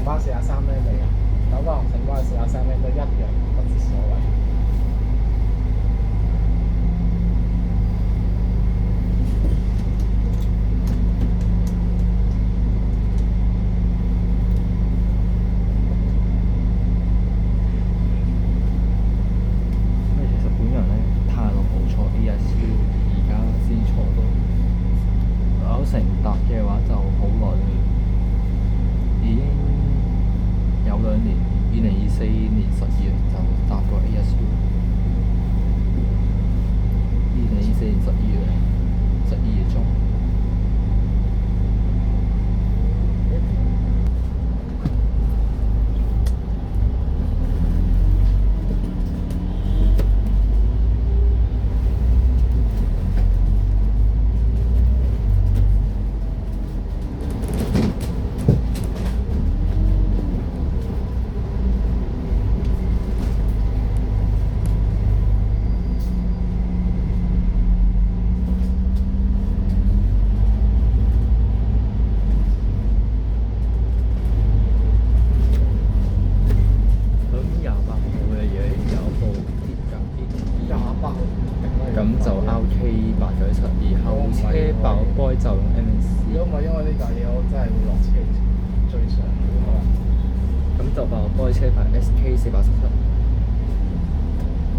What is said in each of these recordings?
灣43蚊嚟啊，九巴同城巴43蚊都一樣，不知所謂。其實本人咧太耐冇坐 ASU，而家先坐到，有成搭嘅話就好耐啦，已經有2年，2024年12月就搭過 ASU， 2024年12月中。咁就 RK 897，然後車爆胎就用 MNC。如果唔係因為呢架嘢，我真係會落車追上佢可能。咁就爆胎車牌 SK477，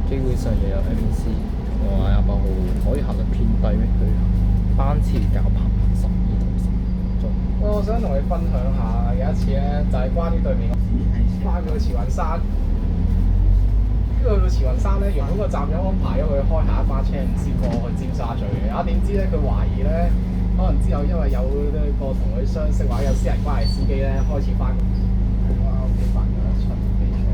基本上就有 MNC。我話廿8號可以行得偏低咩？佢班次較頻12到10鐘。我想同你分享下，有一次咧就係關於對面翻去慈雲山。跟住去到慈雲山咧，原本個站有安排咗佢開下一班車，唔知過去尖沙咀嘅。點知咧佢懷疑咧，可能之後因為有呢個同佢相識或者有私人關係司機咧，開始翻。哇！幾煩㗎，出記錯。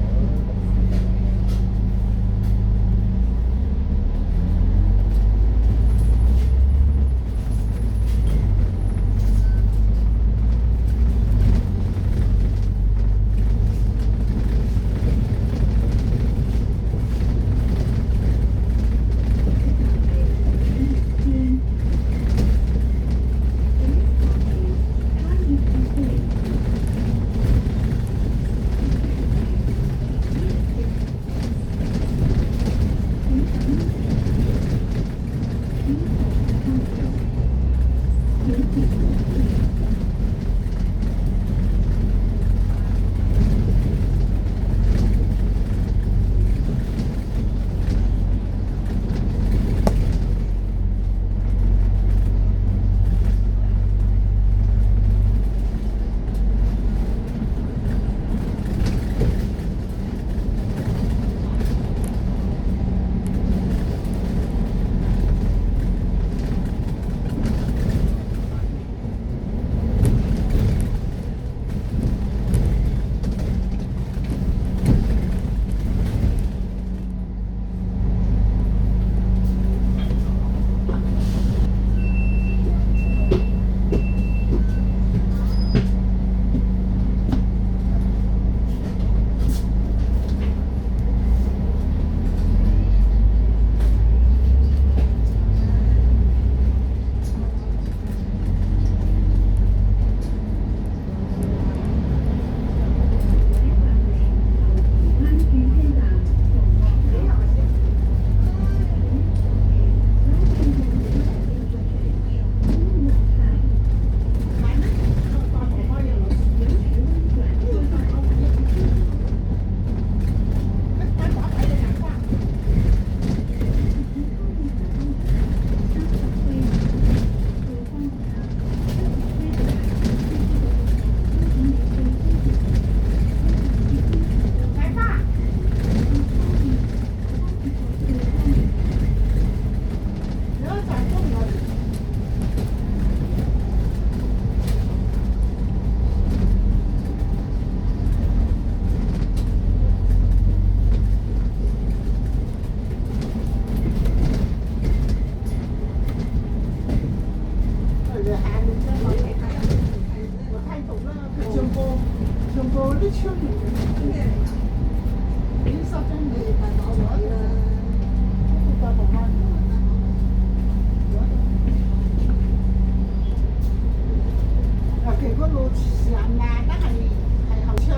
其實嗰路上啊，都係後前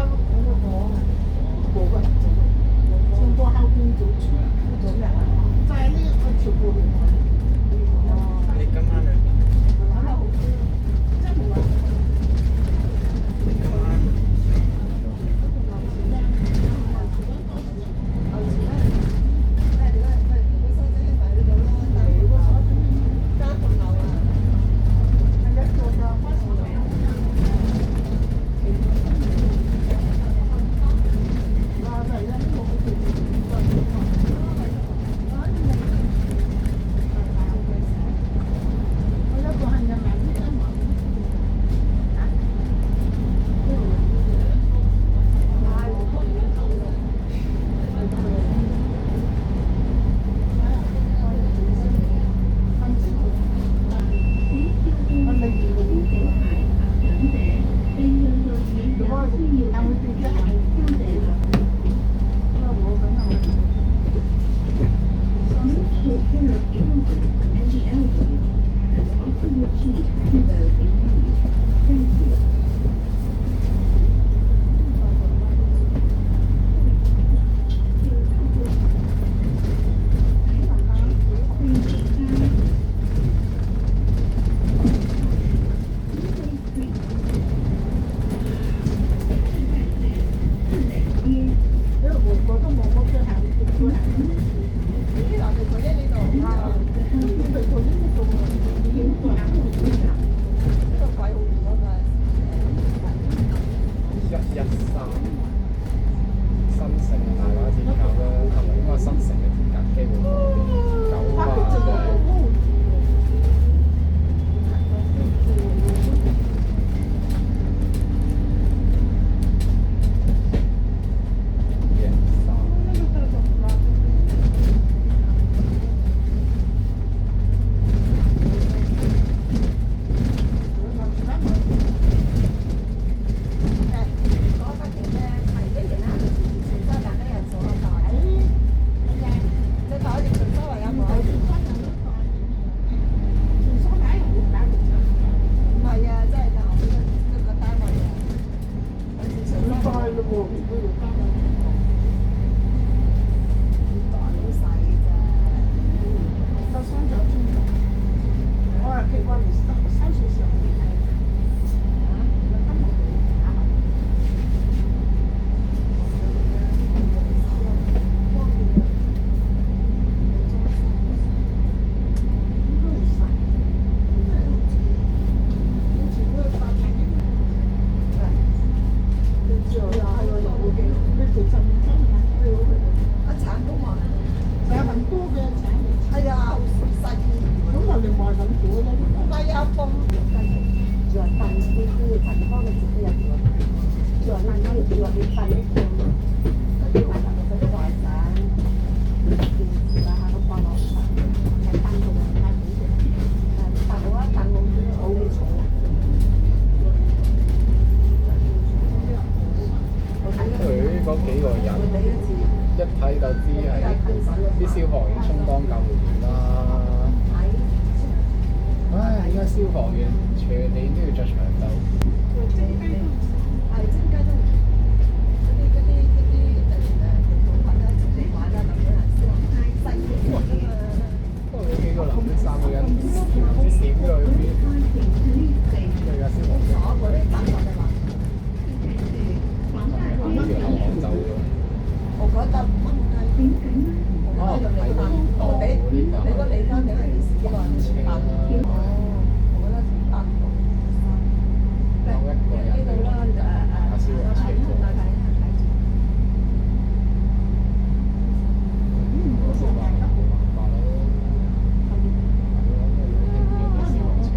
113新城大把鐵甲啦，係咪應該新城嘅鐵甲機會多啲？9萬嘅。嗰幾個人一睇就知係啲消防員充當救護員啦。唉，而家消防員全年都要着長袖。不過你幾個藍色衫嘅人唔知閃咗去邊？佢而家消防員。呢條後巷走咗。我覺得哦，係呢度呢個。你個李家定係幾個人請啊？我覺得8個。有一個人阿消防車過。冇辦法咯。係咯，咁你要興建啲消防車。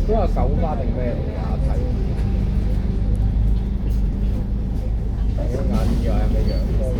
嗰個酒吧定咩嚟㗎？睇眼以為係咪陽光咗？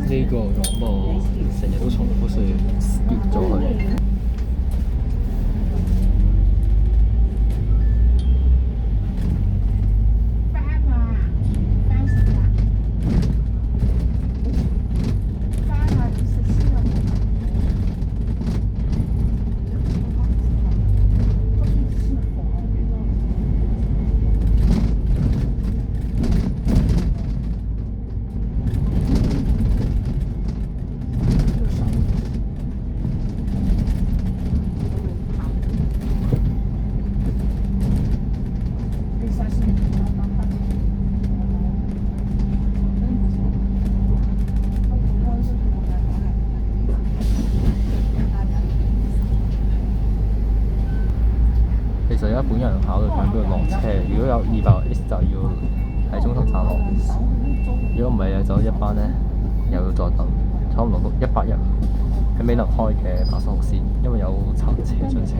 呢個廣播成日都重複，所以 skip 咗佢。其實而家本人考慮緊邊度落車，如果有200X就要喺中途站落，如果唔係就走一班咧，又要再等，差唔多到110喺美林開嘅836線，因為有殘車進車。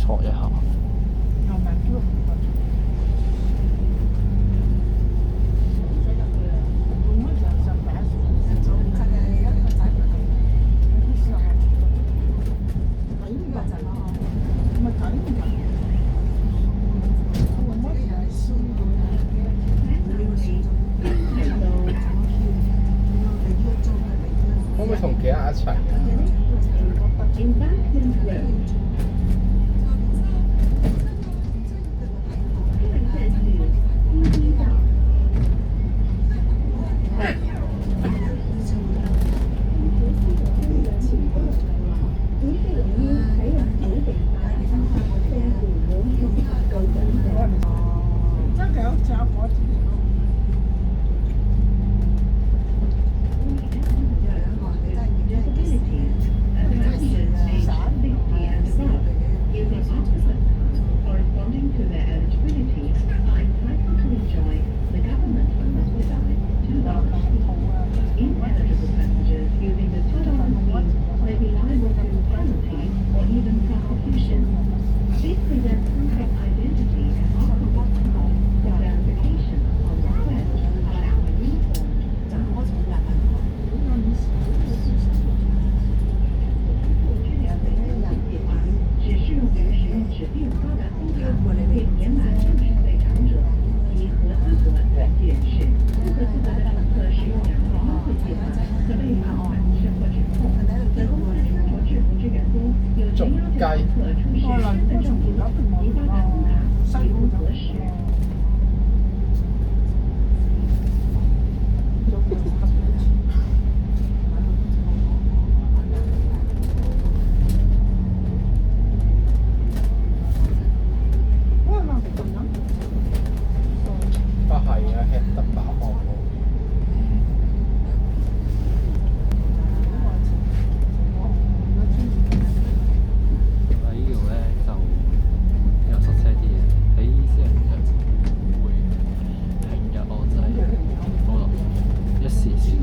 錯一下。可唔可以同其他人一齊？仲雞。不係啊，吃得飽好好。喺呢度咧就比較塞車啲嘅，喺星期日會平日我就係可能一時時。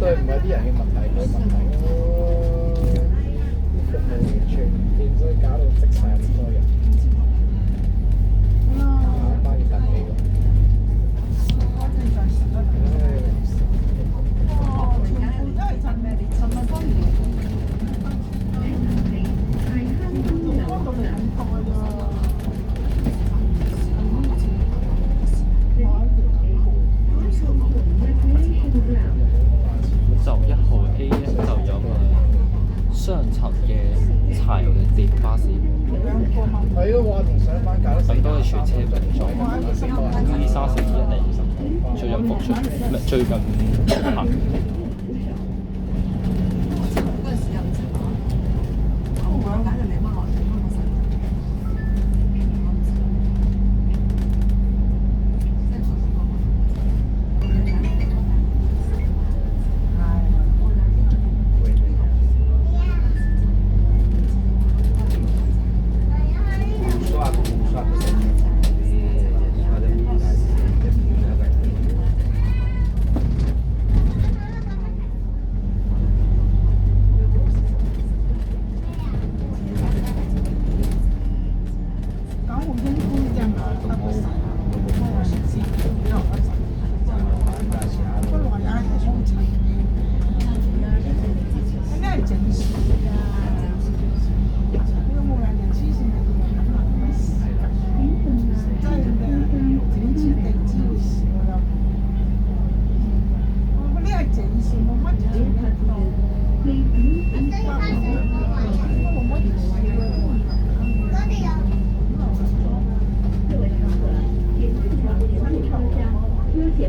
對唔係啲人嘅問題，佢問題咯。啲服務完全唔掂，所以搞到積晒咁多人。下一班要等幾個？就1號 A 咧就有個雙層嘅柴油嘅電巴士，係咯，話同上班搞得咁都係全車並坐，E3421嚟，最近復出，唔係最近行。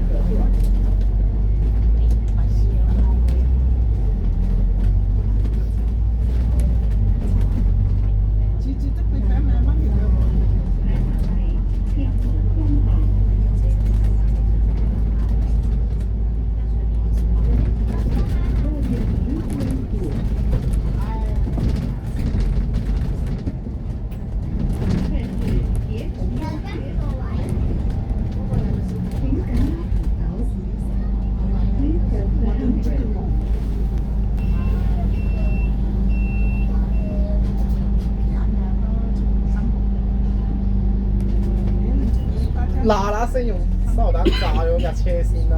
合作。天河东航。嗱嗱聲用手榴彈炸咗架車先啦！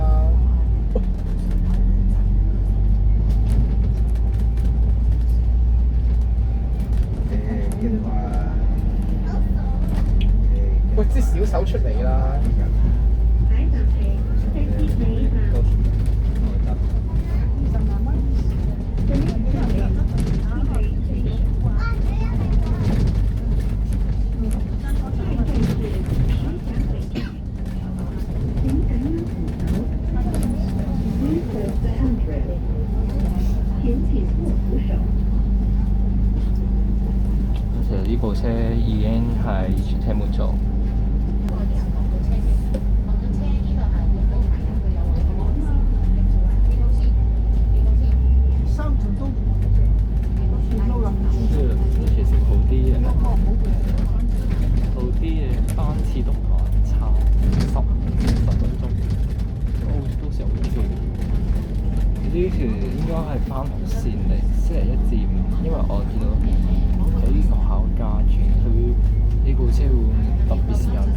喂，支小手出嚟啦！解答係飛機尾吧。對於佢哋其實呢部車已經係全車滿座。其實好啲嘅，班次都唔係差10分鐘，都時候好超。呢條應該係翻學線嚟，星期1至5，因為我見到喺學校加轉，佢呢部車會特別時間表。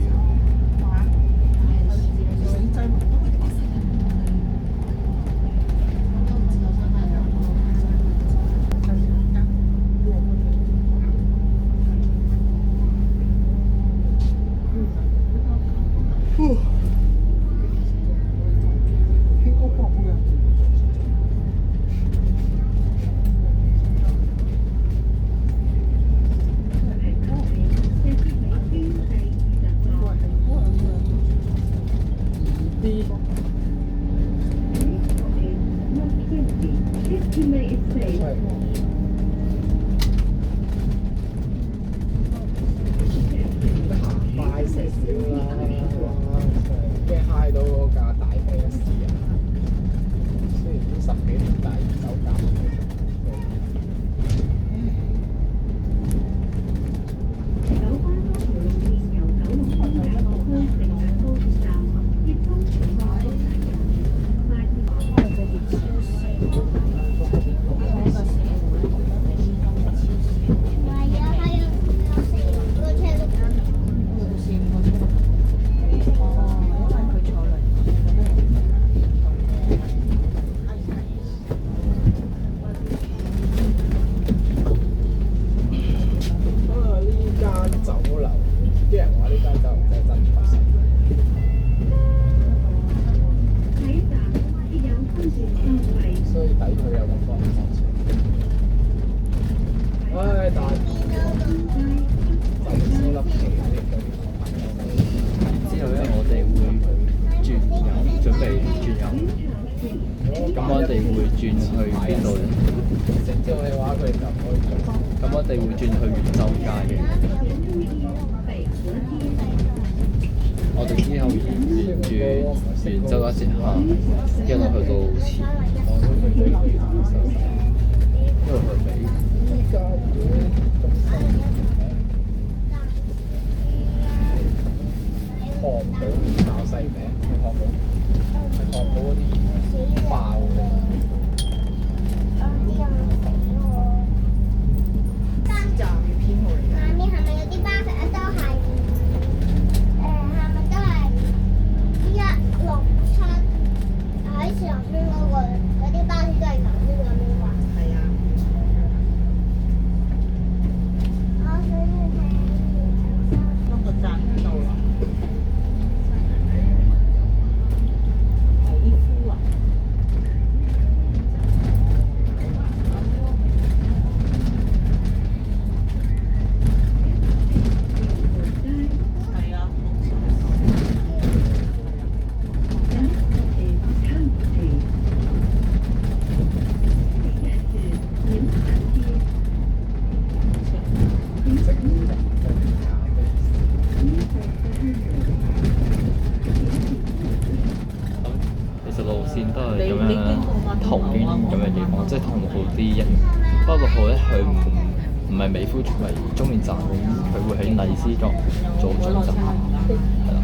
快少少啦，驚揩到嗰架大 fans 啊！雖然已經10幾年，但係手夾九巴多條路線由九龍東大學區成日高鐵站接通全國高鐵站，快啲人話呢間酒樓真係真材實喺站設有分段收費。所以抵佢有咁多人放車。唉，但係就少粒皮嗰啲之後咧，我哋會轉右，準備轉右。咁我哋會轉去邊度咧？食蕉嘅話，佢哋就唔可以做。咁我哋會轉去元州街嘅。我哋之後沿住元州一直行，一路去到前，一路去尾。依家中心漢堡爆西餅，漢堡嗰啲爆嘅。下面係咪有啲巴士啊？都係係咪都係167喺上邊嗰個有啲巴士都係咁樣啩？係啊。我想要睇。嗰個站喺度啦。係啲夫啊！線都係咁樣途經咁嘅地方，即係同步啲人。不過好咧，佢唔係美孚為終點站，佢會喺荔枝角做總站，係啦。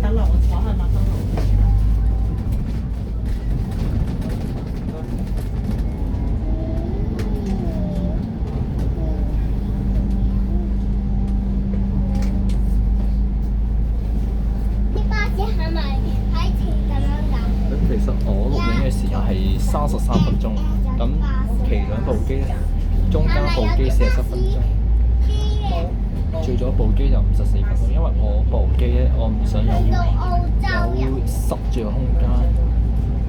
等落我坐下麥當勞。啲巴士係咪喺前咁樣㗎？咁其實我錄影嘅時間係33分鐘，咁其兩部機咧，中間部機47分鐘，最左部機就54分鐘，因為我部機咧，我唔想有塞住個空間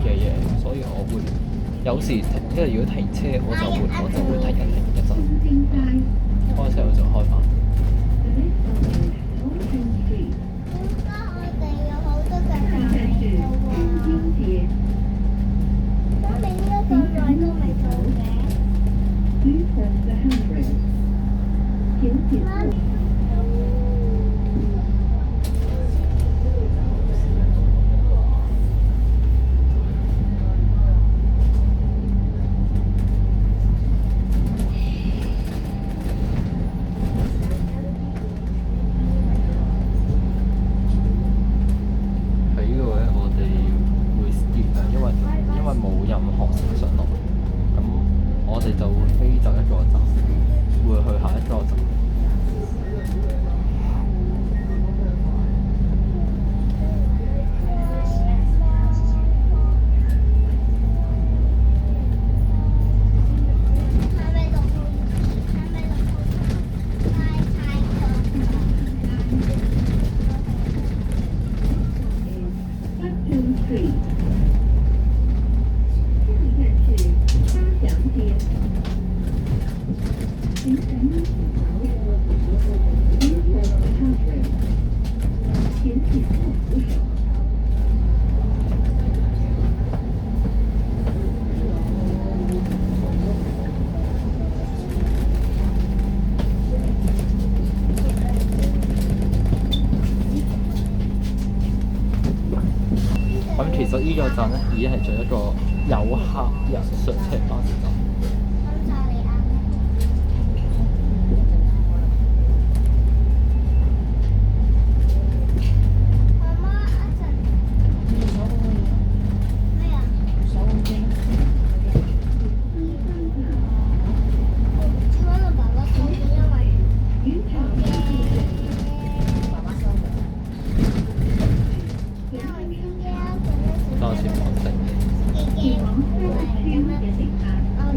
嘅嘢，所以我會有時停，因為如果停車我就會停一陣，開車我就開返。點解我哋有好多嘅大嘅喎？咁你應該咁耐都未到嘅。媽咪。喺呢度咧，我哋會 skip 嘅，因為冇任何乘上落，咁我哋就會飛走一個站，會去下一個站。咁其實呢個站咧已經係做一個有客人上車巴士站。我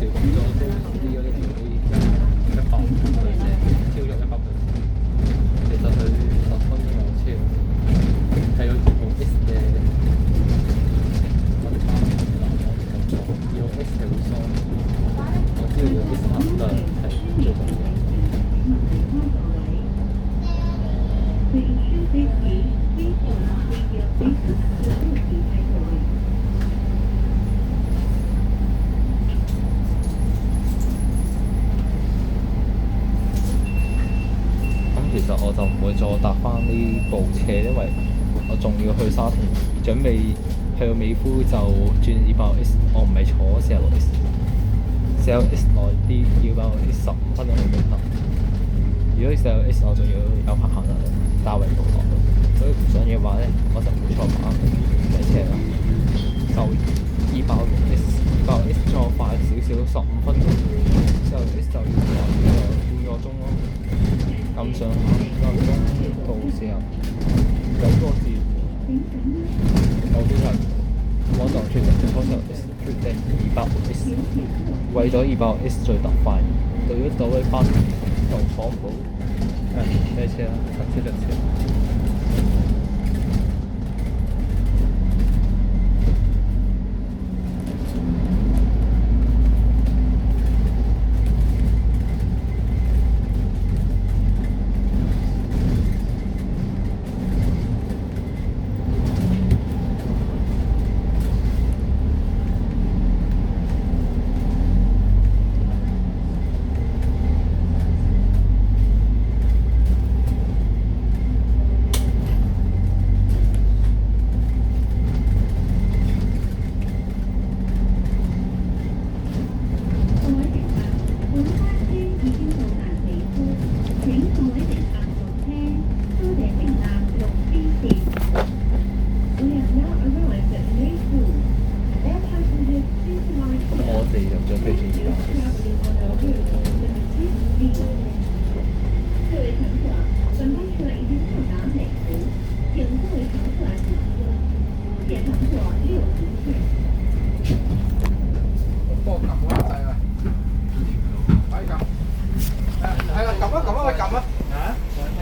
小動作都呢個條可以100%女仔超咗100%。其實佢10分鐘有超，係有2號 S 嘅分差嗱，我冇錯，2號 S 係會疏，我知道2號 S 行得係最重要。其實我就唔會再搭翻呢部車，因為我仲要去沙田，準備去到美孚就轉200S，我唔係坐416S，416S 耐啲，200S 15分鐘去到。如果416S我仲要有排行啊，大圍道落，所以唔想嘅話咧，我就唔會坐埋呢車啦。就200S，200S 再快少少15分鐘，416S就要耐半個鐘咯。咁上下5個鐘到49個字，9啲人我就決定200S，為咗200S 最特快，對於到呢班就坐唔到咩車啦，新車。幫我撳嗰個掣啊！快撳！係啦，撳啊！